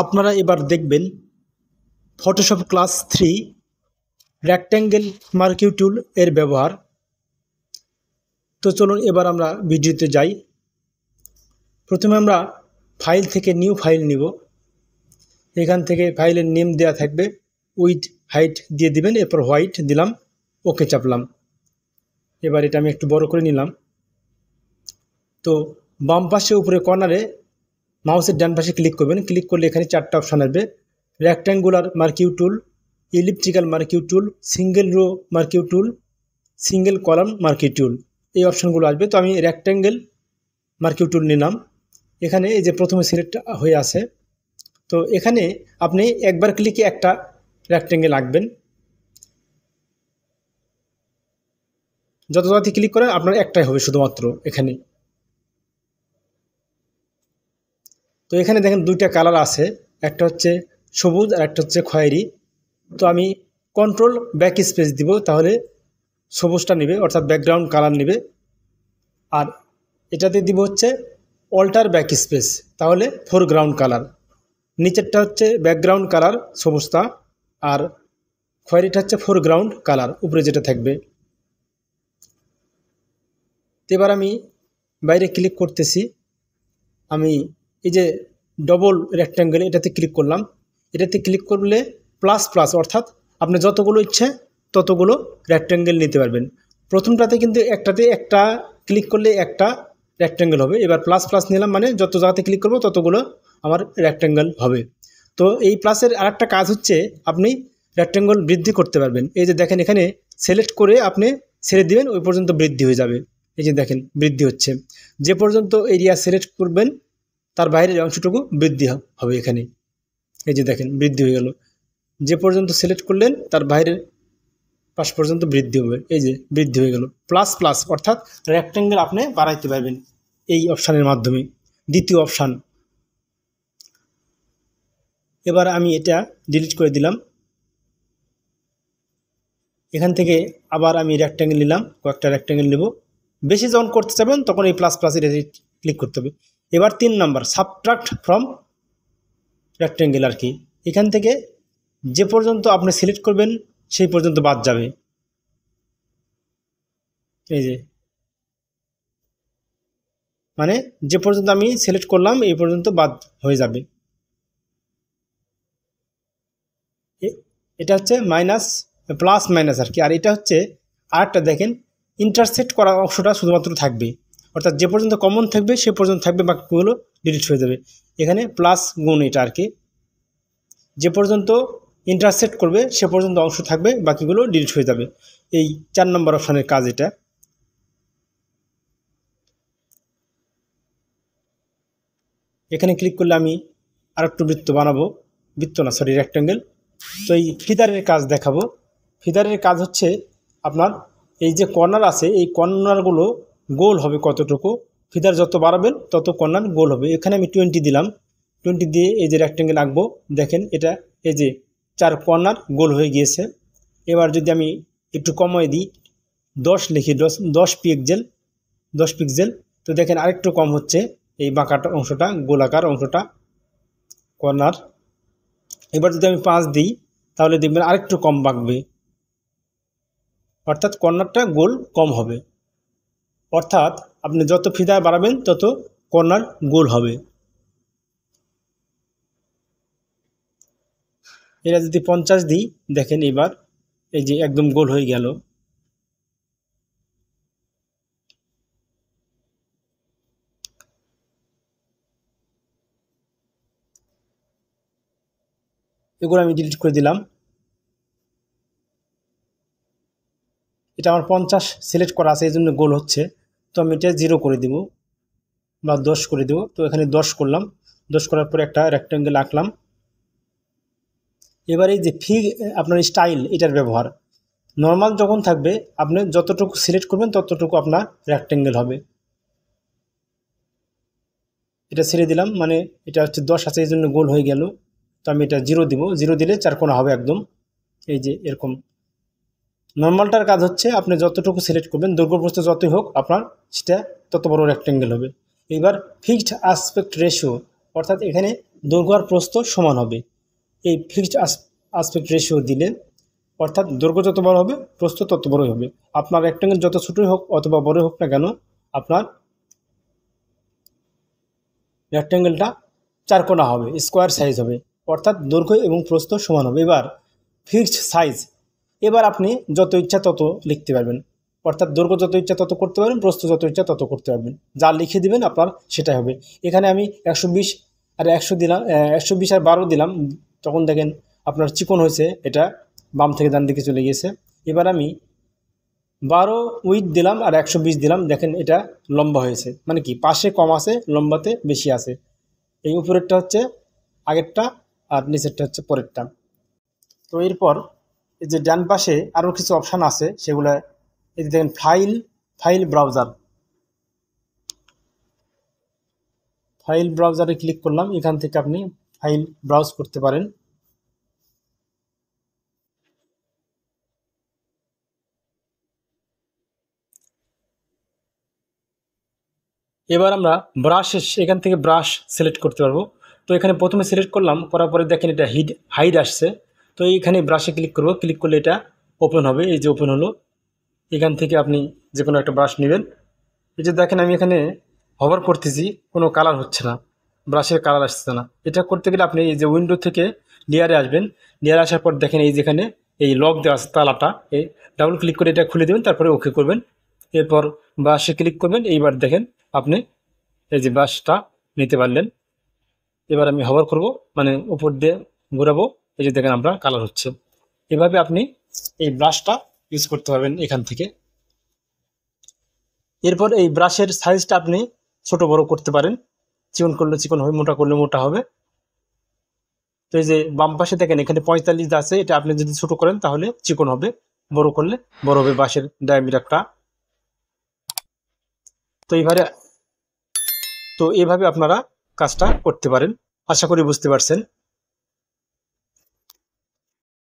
আপনারা এবার দেখবেন ফটোশপ ক্লাস 3 রেক্ট্যাঙ্গেল মার্কিং টুল এর ব্যবহার। তো চলুন এবার আমরা ভিডিওতে যাই। প্রথমে আমরা ফাইল থেকে নিউ ফাইল নিব। এখান থেকে ফাইলের নেম দেওয়া থাকবে, উইথ হাইট দিয়ে দিবেন, এরপর হোয়াইট দিলাম, ওকে চাপলাম। এবার এটা আমি একটু বড় করে নিলাম। তো বাম পাশে উপরে কর্নারে মাউসের ডান পাশে ক্লিক করবেন। ক্লিক করলে এখানে চারটা অপশান আসবে: রেক্ট্যাঙ্গুলার মার্কিং টুল, ইলিপ্টিক্যাল মার্কিং টুল, সিঙ্গেল রো মার্কিং টুল, সিঙ্গেল কলাম মার্কিং টুল। এই অপশানগুলো আসবে। তো আমি রেক্ট্যাঙ্গেল মার্কিং টুল নিলাম। এখানে এই যে প্রথমে সিলেক্ট হয়ে আছে, তো এখানে আপনি একবার ক্লিকে একটা রেক্ট্যাঙ্গেল আঁকবেন। যত জায়গাতে ক্লিক করেন আপনার একটাই হবে শুধুমাত্র এখানে। তো এখানে দেখেন দুইটা কালার আছে, একটা হচ্ছে সবুজ আর একটা হচ্ছে খয়েরি। তো আমি কন্ট্রোল ব্যাক স্পেস দিব, তাহলে সবুজটা নেবে, অর্থাৎ ব্যাকগ্রাউন্ড কালার নেবে। আর এটাতে দিব হচ্ছে অল্টার ব্যাক স্পেস, তাহলে ফোরগ্রাউন্ড কালার। নিচেরটা হচ্ছে ব্যাকগ্রাউন্ড কালার সবুজটা, আর খয়েরিটা হচ্ছে ফোরগ্রাউন্ড কালার উপরে যেটা থাকবে। তো এবার আমি বাইরে ক্লিক করতেছি। আমি এই যে ডবল রেক্ট্যাঙ্গেল এটাতে ক্লিক করলাম। এটাতে ক্লিক করলে প্লাস প্লাস, অর্থাৎ আপনি যতগুলো ইচ্ছে ততগুলো রেক্ট্যাঙ্গেল নিতে পারবেন। প্রথমটাতে কিন্তু একটাতে একটা ক্লিক করলে একটা রেক্ট্যাঙ্গেল হবে। এবার প্লাস প্লাস নিলাম, মানে যত জায়গাতে ক্লিক করবো ততগুলো আমার রেক্ট্যাঙ্গেল হবে। তো এই প্লাসের আরেকটা কাজ হচ্ছে আপনি রেক্ট্যাঙ্গেল বৃদ্ধি করতে পারবেন। এই যে দেখেন এখানে সিলেক্ট করে আপনি ছেড়ে দিবেন, ওই পর্যন্ত বৃদ্ধি হয়ে যাবে। এই যে দেখেন বৃদ্ধি হচ্ছে। যে পর্যন্ত এরিয়া সিলেক্ট করবেন তার বাইরের অংশটুকু বৃদ্ধি হবে এখানে। এই যে দেখেন বৃদ্ধি হয়ে গেল। যে পর্যন্ত সিলেক্ট করলেন তার বাইরের পাশ পর্যন্ত বৃদ্ধি হবে। এই যে বৃদ্ধি হয়ে গেল। প্লাস প্লাস অর্থাৎ রেক্ট্যাঙ্গেল আপনি বাড়াইতে পারবেন এই অপশানের মাধ্যমে, দ্বিতীয় অপশান। এবার আমি এটা ডিলিট করে দিলাম। এখান থেকে আবার আমি রেক্ট্যাঙ্গেল নিলাম, কয়েকটা রেক্ট্যাঙ্গেল নেব। বেশি যখন করতে চাবেন তখন এই প্লাস প্লাস এটা ক্লিক করতে হবে। এবার 3 নাম্বার, সাবট্রাক্ট ফ্রম রেক্ট্যাঙ্গেল আর কি। এখান থেকে যে পর্যন্ত আপনি সিলেক্ট করবেন সেই পর্যন্ত বাদ যাবে। এই যে মানে যে পর্যন্ত আমি সিলেক্ট করলাম এই পর্যন্ত বাদ হয়ে যাবে। এটা হচ্ছে মাইনাস প্লাস মাইনাস আর কি। আর এটা হচ্ছে আরেকটা দেখেন, ইন্টারসেক্ট করা অংশটা শুধুমাত্র থাকবে, অর্থাৎ যে পর্যন্ত কমন থাকবে সে পর্যন্ত থাকবে, বাকিগুলো ডিলিট হয়ে যাবে। এখানে প্লাস গুণ এটা আর কি, যে পর্যন্ত ইন্টারসেক্ট করবে সে পর্যন্ত অংশ থাকবে, বাকিগুলো ডিলিট হয়ে যাবে। এই 4 নম্বর অপশানের কাজ এটা। এখানে ক্লিক করলে আমি আরেকটু বৃত্ত বানাবো, বৃত্ত না সরি রেক্ট্যাঙ্গেল। তো এই ফিদারের কাজ দেখাবো। ফিদারের কাজ হচ্ছে আপনার এই যে কর্নার আছে এই কর্নারগুলো গোল হবে কতটুকু, ফিদার যত বাড়াবেন তত কর্নার গোল হবে। এখানে আমি 20 দিলাম। 20 দিয়ে এই যে রেক্ট্যাঙ্গেল আঁকবো, দেখেন এটা এই যে 4 কর্নার গোল হয়ে গিয়েছে। এবার যদি আমি একটু কমাই দিই, 10 লিখি, 10 পিক্সেল, 10 পিক্সেল, তো দেখেন আরেকটু কম হচ্ছে এই বাঁকাটা অংশটা, গোলাকার অংশটা, কর্নার। এবার যদি আমি 5 দিই তাহলে দেখবেন আরেকটু কম বাঁকবে, অর্থাৎ কর্নারটা গোল কম হবে। অর্থাৎ আপনি যত ফিদা বাড়াবেন তত কর্নার গোল হবে। এটা যদি 50 দিই, দেখেন এবার এই যে একদম গোল হয়ে গেল। এগুলো আমি ডিলিট করে দিলাম। এটা আমার 50 সিলেক্ট করা আছে, এই জন্য গোল হচ্ছে। তো আমি এটা 0 করে দেব বা 10 করে দেব। তো এখানে 10 করলাম। 10 করার পরে একটা রেক্ট্যাঙ্গেল আঁকলাম। এবার এই যে আপনার স্টাইল, এটার ব্যবহার নর্মাল যখন থাকবে আপনি যতটুকু সিলেক্ট করবেন ততটুকু আপনার রেক্ট্যাঙ্গেল হবে। এটা ছেড়ে দিলাম, মানে এটা হচ্ছে 10 আছে এই জন্য গোল হয়ে গেল। তো আমি এটা 0 দিব। 0 দিলে 4 কোণা হবে একদম, এই যে এরকম। নর্মালটার কাজ হচ্ছে আপনি যতটুকু সিলেক্ট করবেন, দৈর্ঘ্যপ্রস্থ যতই হোক আপনার সেটা তত বড় রেক্ট্যাঙ্গেল হবে। এবার ফিক্সড অ্যাসপেক্ট রেশিও, অর্থাৎ এখানে দৈর্ঘ্য আর প্রস্থ সমান হবে। এই ফিক্সড আসপেক্ট রেশিও দিলে অর্থাৎ দৈর্ঘ্য যত বড় হবে প্রস্থ তত বড়ই হবে। আপনার রেক্ট্যাঙ্গেল যত ছোটোই হোক অথবা বড়ই হোক না কেন, আপনার রেক্ট্যাঙ্গেলটা চারকোনা হবে, স্কোয়ার সাইজ হবে, অর্থাৎ দৈর্ঘ্য এবং প্রস্থ সমান হবে। এবার ফিক্সড সাইজ, এবার আপনি যত ইচ্ছা তত লিখতে পারবেন, অর্থাৎ দৈর্ঘ্য যত ইচ্ছা তত করতে পারবেন, প্রস্থ যত ইচ্ছা তত করতে পারবেন, যা লিখে দিবেন আপনার সেটাই হবে। এখানে আমি 120 আর 100 দিলাম, 120 আর 12 দিলাম, তখন দেখেন আপনার চিকন হয়েছে, এটা বাম থেকে ডান দিকে চলে গিয়েছে। এবার আমি 12 উইথ দিলাম আর 120 দিলাম, দেখেন এটা লম্বা হয়েছে, মানে কি পাশে কম আছে লম্বাতে বেশি আছে। এই উপরেরটা হচ্ছে আগেরটা আর নিচেরটা হচ্ছে পরেরটা। তো এরপর এই যে ডান পাশে আরও কিছু অপশান আছে, সেগুলো এই যে দেখেন ফাইল ব্রাউজারে ক্লিক করলাম, এখান থেকে আপনি ফাইল ব্রাউজ করতে পারেন। এবার আমরা এখান থেকে ব্রাশ সিলেক্ট করতে পারবো। তো এখানে প্রথমে সিলেক্ট করলাম, করার পরে দেখেন এটা হাইড আসছে। তো এইখানে ব্রাশে ক্লিক করব, ক্লিক করলে এটা ওপেন হবে। এই যে ওপেন হলো, এখান থেকে আপনি যে কোনো একটা ব্রাশ নেবেন। এই যে দেখেন আমি এখানে হভার করতেছি, কোনো কালার হচ্ছে না, ব্রাশের কালার আসছে না। এটা করতে গেলে আপনি এই যে উইন্ডো থেকে লেয়ারে আসবেন, লেয়ারে আসার পর দেখেন এই যেখানে এই লক দেওয়া আছে তালাটা, এই ডাবল ক্লিক করে এটা খুলে দেবেন, তারপরে ওকে করবেন। এরপর ব্রাশে ক্লিক করবেন। এইবার দেখেন আপনি এই যে ব্রাশটা নিতে পারলেন। এবার আমি হভার করব, মানে উপর দিয়ে ঘোরাবো, এই যে দেখেন আমরা কালার হচ্ছে। এভাবে আপনি এই ব্রাশটা ইউজ করতে পারবেন এখান থেকে। এরপর এই ব্রাশের সাইজটা আপনি ছোট বড় করতে পারেন, চিকন করলে চিকন হবে, মোটা করলে মোটা হবে। তো এই যে বাম পাশে দেখেন এখানে 45 আছে, এটা আপনি যদি ছোট করেন তাহলে চিকন হবে, বড় করলে বড় হবে ব্রাশের ডায়ামিটারটা। তো এইভাবে আপনারা কাজটা করতে পারেন। আশা করি বুঝতে পারছেন।